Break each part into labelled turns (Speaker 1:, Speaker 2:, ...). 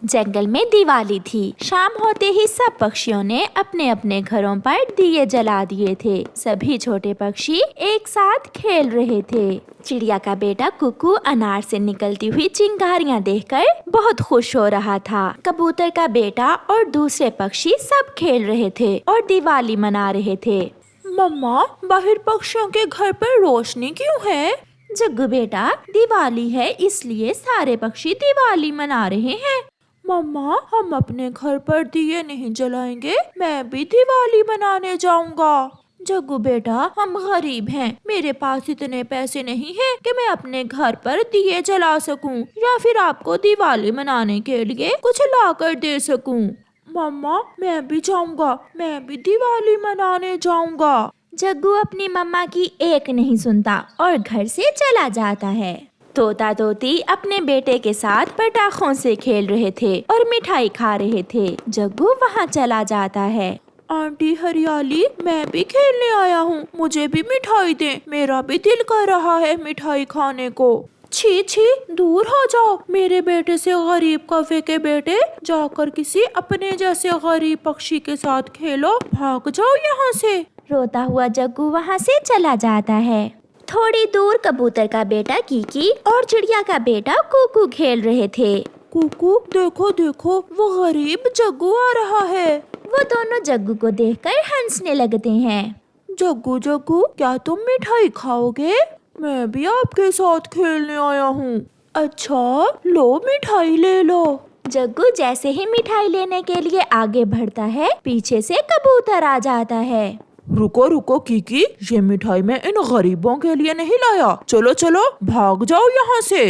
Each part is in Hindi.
Speaker 1: जंगल में दिवाली थी। शाम होते ही सब पक्षियों ने अपने अपने घरों पर दिए जला दिए थे। सभी छोटे पक्षी एक साथ खेल रहे थे। चिड़िया का बेटा कुकू अनार से निकलती हुई चिंगारियां देखकर बहुत खुश हो रहा था। कबूतर का बेटा और दूसरे पक्षी सब खेल रहे थे और दिवाली मना रहे थे।
Speaker 2: मम्मा, बाहर पक्षियों के घर पर रोशनी क्यों है?
Speaker 1: जग्गू बेटा, दिवाली है इसलिए सारे पक्षी दिवाली मना रहे हैं।
Speaker 2: मम्मा, हम अपने घर पर दिए नहीं जलाएंगे, मैं भी दिवाली मनाने जाऊंगा।
Speaker 1: जग्गू बेटा, हम गरीब हैं, मेरे पास इतने पैसे नहीं हैं कि मैं अपने घर पर दिए जला सकूं या फिर आपको दिवाली मनाने के लिए कुछ ला कर दे सकूं।
Speaker 2: मम्मा, मैं भी जाऊंगा, मैं भी दिवाली मनाने जाऊंगा।
Speaker 1: जग्गू अपनी मम्मा की एक नहीं सुनता और घर से चला जाता है। तोता तोती अपने बेटे के साथ पटाखों से खेल रहे थे और मिठाई खा रहे थे। जग्गू वहाँ चला जाता है।
Speaker 2: आंटी हरियाली, मैं भी खेलने आया हूँ, मुझे भी मिठाई दे, मेरा भी दिल कर रहा है मिठाई खाने को। छी छी, दूर हो जाओ मेरे बेटे से। गरीब कौवे के बेटे, जाकर किसी अपने जैसे गरीब पक्षी के साथ खेलो, भाग जाओ यहाँ से।
Speaker 1: रोता हुआ जग्गू वहाँ से चला जाता है। थोड़ी दूर कबूतर का बेटा कीकी और चिड़िया का बेटा कुकू खेल रहे थे।
Speaker 2: कुकू, देखो देखो, वो गरीब जग्गू आ रहा है।
Speaker 1: वो दोनों जग्गू को देखकर हंसने लगते हैं।
Speaker 2: जग्गू जग्गू, क्या तुम मिठाई खाओगे? मैं भी आपके साथ खेलने आया हूँ। अच्छा, लो मिठाई ले लो।
Speaker 1: जग्गू जैसे ही मिठाई लेने के लिए आगे बढ़ता है, पीछे से कबूतर आ जाता है।
Speaker 2: रुको रुको कीकी, ये मिठाई मैं इन गरीबों के लिए नहीं लाया, चलो चलो भाग जाओ यहाँ से।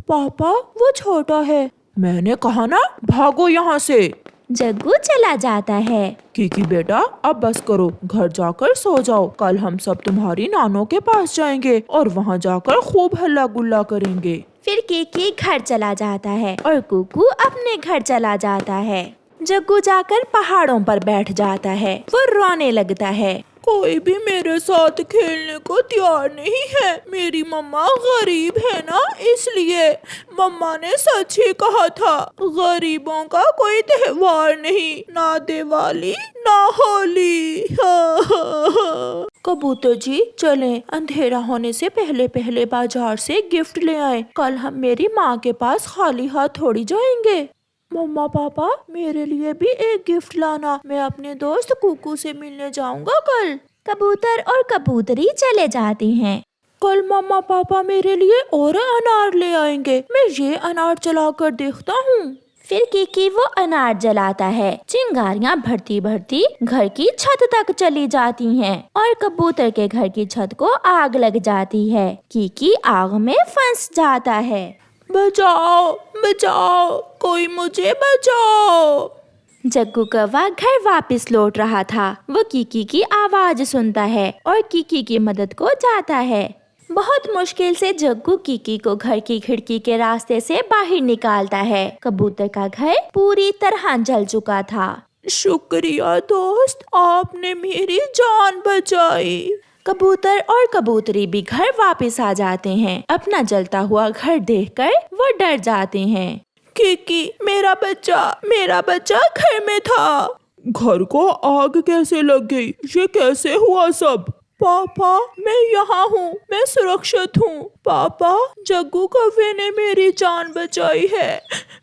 Speaker 2: पापा, वो छोटा है। मैंने कहा ना, भागो यहाँ से।
Speaker 1: जग्गू चला जाता है।
Speaker 2: कीकी बेटा, अब बस करो, घर जाकर सो जाओ। कल हम सब तुम्हारी नानों के पास जाएंगे और वहाँ जाकर खूब हल्ला गुल्ला करेंगे।
Speaker 1: फिर कीकी घर चला जाता है और कुकू अपने घर चला जाता है। जग्गू जाकर पहाड़ों पर बैठ जाता है। वो रोने लगता है।
Speaker 2: कोई भी मेरे साथ खेलने को तैयार नहीं है। मेरी मम्मा गरीब है ना, इसलिए। मम्मा ने सच ही कहा था, गरीबों का कोई त्योहार नहीं, ना दिवाली ना होली। कबूतर जी, चलें, अंधेरा होने से पहले पहले बाजार से गिफ्ट ले आए। कल हम मेरी माँ के पास खाली हाथ थोड़ी जाएंगे। मम्मा पापा, मेरे लिए भी एक गिफ्ट लाना, मैं अपने दोस्त कुकू से मिलने जाऊंगा कल।
Speaker 1: कबूतर और कबूतरी चले जाते हैं।
Speaker 2: कल मम्मा पापा मेरे लिए और अनार ले आएंगे, मैं ये अनार जला कर देखता हूँ।
Speaker 1: फिर कीकी वो अनार जलाता है। चिंगारियां भरती भरती घर की छत तक चली जाती हैं और कबूतर के घर की छत को आग लग जाती है। कीकी आग में फंस जाता है।
Speaker 2: बचाओ बचाओ, कोई मुझे बचाओ।
Speaker 1: जग्गू कौवा घर वापस लौट रहा था। वो कीकी की आवाज सुनता है और कीकी की मदद को जाता है। बहुत मुश्किल से जग्गू कीकी को घर की खिड़की के रास्ते से बाहर निकालता है। कबूतर का घर पूरी तरह जल चुका था।
Speaker 2: शुक्रिया दोस्त, आपने मेरी जान बचाई।
Speaker 1: कबूतर और कबूतरी भी घर वापस आ जाते हैं। अपना जलता हुआ घर देखकर वो डर जाते हैं।
Speaker 2: कीकी, मेरा बच्चा घर में था। घर को आग कैसे लग गई? ये कैसे हुआ सब? पापा, मैं यहाँ हूँ, मैं सुरक्षित हूँ। पापा, जग्गू कौवे ने मेरी जान बचाई है।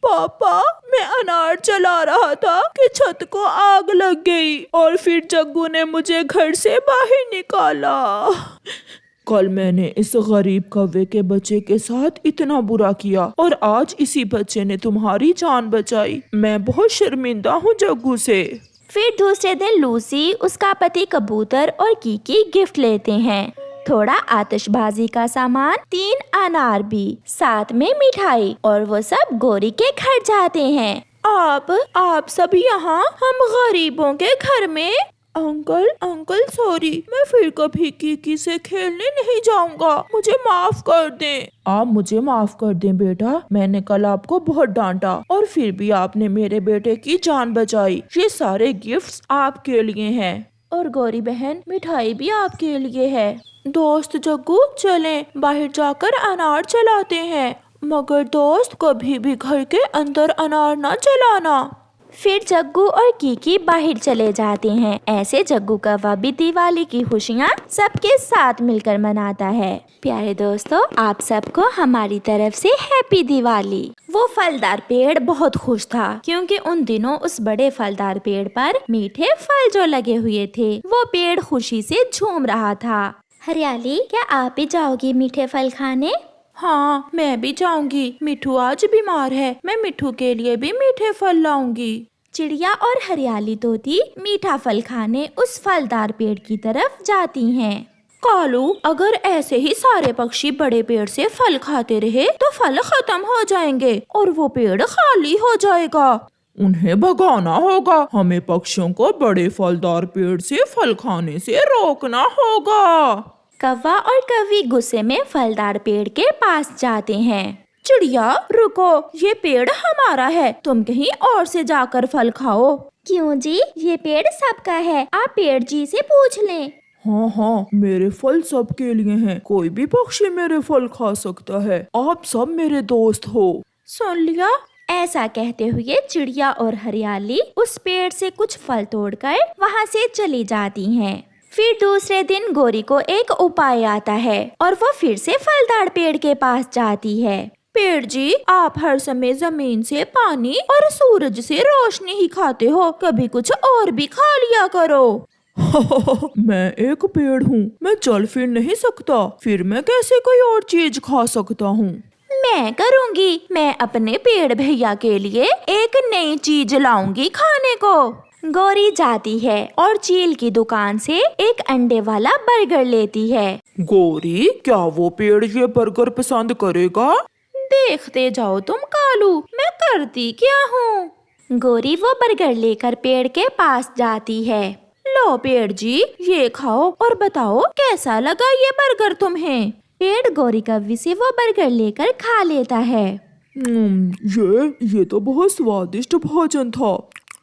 Speaker 2: पापा, मैं अनार जला रहा था कि छत को आग लग गई और फिर जग्गू ने मुझे घर से बाहर निकाला। कल मैंने इस गरीब कौवे के बच्चे के साथ इतना बुरा किया और आज इसी बच्चे ने तुम्हारी जान बचाई। मैं बहुत शर्मिंदा हूँ जग्गू से।
Speaker 1: फिर दूसरे दिन लूसी, उसका पति कबूतर और कीकी गिफ्ट लेते हैं। थोड़ा आतिशबाजी का सामान, 3 अनार भी, साथ में मिठाई, और वो सब गोरी के घर जाते हैं।
Speaker 2: आप सब यहाँ, हम गरीबों के घर में। अंकल सॉरी, मैं फिर कभी कीकी से खेलने नहीं जाऊंगा, मुझे माफ कर दें। आप मुझे माफ कर दें बेटा, मैंने कल आपको बहुत डांटा और फिर भी आपने मेरे बेटे की जान बचाई। ये सारे गिफ्ट्स आपके लिए हैं और गौरी बहन, मिठाई भी आपके लिए है। दोस्त जग्गू, चलें बाहर जाकर अनार जलाते हैं। मगर दोस्त कभी भी घर के अंदर अनार ना जलाना।
Speaker 1: फिर जग्गू और कीकी बाहर चले जाते हैं। ऐसे जग्गू कौवा भी दिवाली की खुशियाँ सबके साथ मिलकर मनाता है। प्यारे दोस्तों, आप सबको हमारी तरफ से हैप्पी दिवाली। वो फलदार पेड़ बहुत खुश था क्योंकि उन दिनों उस बड़े फलदार पेड़ पर मीठे फल जो लगे हुए थे, वो पेड़ खुशी से झूम रहा था। हरियाली, क्या आप भी जाओगी मीठे फल खाने?
Speaker 2: हाँ, मैं भी जाऊंगी। मिठू आज बीमार है, मैं मिठू के लिए भी मीठे फल लाऊंगी।
Speaker 1: चिड़िया और हरियाली तोती मीठा फल खाने उस फलदार पेड़ की तरफ जाती हैं।
Speaker 2: कालू, अगर ऐसे ही सारे पक्षी बड़े पेड़ से फल खाते रहे तो फल खत्म हो जाएंगे और वो पेड़ खाली हो जाएगा। उन्हें भगाना होगा। हमें पक्षियों को बड़े फलदार पेड़ से फल खाने से रोकना होगा।
Speaker 1: कौवा और कौवी गुस्से में फलदार पेड़ के पास जाते हैं।
Speaker 2: चिड़िया, रुको, ये पेड़ हमारा है, तुम कहीं और से जाकर फल खाओ।
Speaker 1: क्यों जी, ये पेड़ सबका है, आप पेड़ जी से पूछ लें।
Speaker 2: हाँ हाँ, मेरे फल सबके लिए हैं, कोई भी पक्षी मेरे फल खा सकता है, आप सब मेरे दोस्त हो। सुन लिया?
Speaker 1: ऐसा कहते हुए चिड़िया और हरियाली उस पेड़ से कुछ फल तोड़कर वहाँ से चली जाती हैं। फिर दूसरे दिन गोरी को एक उपाय आता है और वो फिर से फलदार पेड़ के पास जाती है।
Speaker 2: पेड़ जी, आप हर समय जमीन से पानी और सूरज से रोशनी ही खाते हो, कभी कुछ और भी खा लिया करो। मैं एक पेड़ हूँ, मैं चल फिर नहीं सकता, फिर मैं कैसे कोई और चीज खा सकता हूँ?
Speaker 1: मैं करूँगी, मैं अपने पेड़ भैया के लिए एक नई चीज लाऊंगी खाने को। गौरी जाती है और चील की दुकान से एक अंडे वाला बर्गर लेती है।
Speaker 2: गौरी, क्या वो पेड़ ये बर्गर पसंद करेगा? देखते जाओ तुम कालू, मैं करती क्या हूँ।
Speaker 1: गौरी वो बर्गर लेकर पेड़ के पास जाती है।
Speaker 2: लो पेड़ जी, ये खाओ और बताओ कैसा लगा ये बर्गर तुम्हें?
Speaker 1: पेड़ गौरी कौवी से वो बर्गर लेकर खा लेता है।
Speaker 2: ये तो बहुत स्वादिष्ट भोजन था।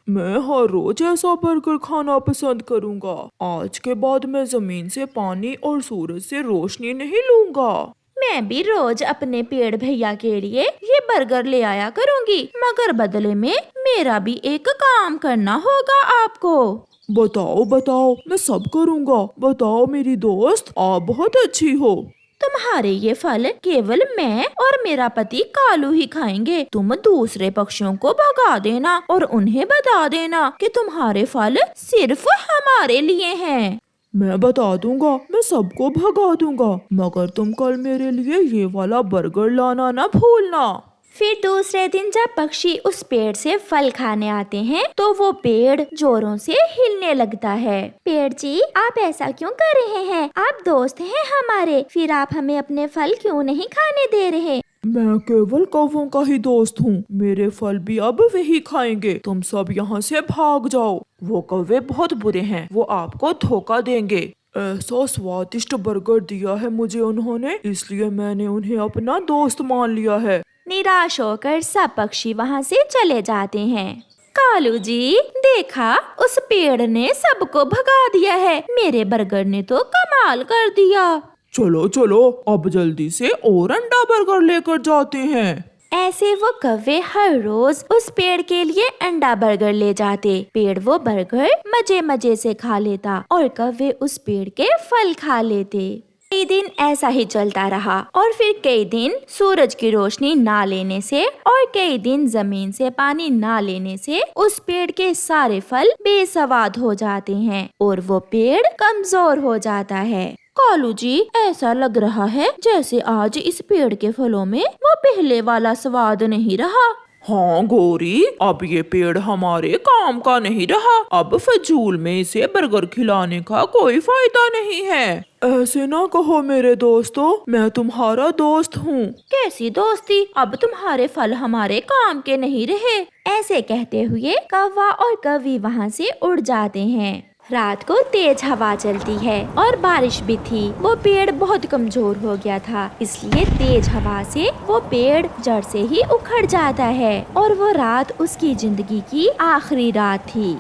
Speaker 2: मैं हर रोज ऐसा बर्गर खाना पसंद करूंगा। आज के बाद मैं जमीन से पानी और सूरज से रोशनी नहीं लूंगा।
Speaker 1: मैं भी रोज अपने पेड़ भैया के लिए ये बर्गर ले आया करूंगी, मगर बदले में मेरा भी एक काम करना होगा आपको।
Speaker 2: बताओ बताओ, मैं सब करूंगा। बताओ मेरी दोस्त, आप बहुत अच्छी हो।
Speaker 1: तुम्हारे ये फल केवल मैं और मेरा पति कालू ही खाएंगे। तुम दूसरे पक्षियों को भगा देना और उन्हें बता देना कि तुम्हारे फल सिर्फ हमारे लिए हैं।
Speaker 2: मैं बता दूंगा, मैं सबको भगा दूंगा, मगर तुम कल मेरे लिए ये वाला बर्गर लाना ना भूलना।
Speaker 1: फिर दूसरे दिन जब पक्षी उस पेड़ से फल खाने आते हैं तो वो पेड़ जोरों से हिलने लगता है। पेड़ जी, आप ऐसा क्यों कर रहे हैं? आप दोस्त हैं हमारे, फिर आप हमें अपने फल क्यों नहीं खाने दे रहे?
Speaker 2: मैं केवल कौवों का ही दोस्त हूँ, मेरे फल भी अब वही खाएंगे। तुम सब यहाँ से भाग जाओ। वो कौवे बहुत बुरे हैं, वो आपको धोखा देंगे। ऐसा स्वादिष्ट बर्गर दिया है मुझे उन्होंने, इसलिए मैंने उन्हें अपना दोस्त मान लिया है।
Speaker 1: निराश होकर सब पक्षी वहाँ से चले जाते हैं। कालू जी, देखा, उस पेड़ ने सबको भगा दिया है, मेरे बर्गर ने तो कमाल कर दिया।
Speaker 2: चलो चलो, अब जल्दी से और अंडा बर्गर लेकर जाते हैं।
Speaker 1: ऐसे वो कौवे हर रोज उस पेड़ के लिए अंडा बर्गर ले जाते। पेड़ वो बर्गर मजे मजे से खा लेता और कौवे उस पेड़ के फल खा लेते। कई दिन ऐसा ही चलता रहा और फिर कई दिन सूरज की रोशनी ना लेने से और कई दिन जमीन से पानी ना लेने से उस पेड़ के सारे फल बेस्वाद हो जाते हैं और वो पेड़ कमजोर हो जाता है। कालू जी, ऐसा लग रहा है जैसे आज इस पेड़ के फलों में वो पहले वाला स्वाद नहीं रहा। हाँ गौरी, अब ये पेड़ हमारे काम का नहीं रहा। अब फजूल में इसे बर्गर खिलाने का कोई फायदा नहीं है। ऐसे ना कहो मेरे दोस्तों, मैं तुम्हारा दोस्त हूँ। कैसी दोस्ती? अब तुम्हारे फल हमारे काम के नहीं रहे। ऐसे कहते हुए कौवा और कौवी वहाँ से उड़ जाते हैं। रात को तेज हवा चलती है और बारिश भी थी। वो पेड़ बहुत कमजोर हो गया था, इसलिए तेज हवा से वो पेड़ जड़ से ही उखड़ जाता है और वो रात उसकी जिंदगी की आखिरी रात थी।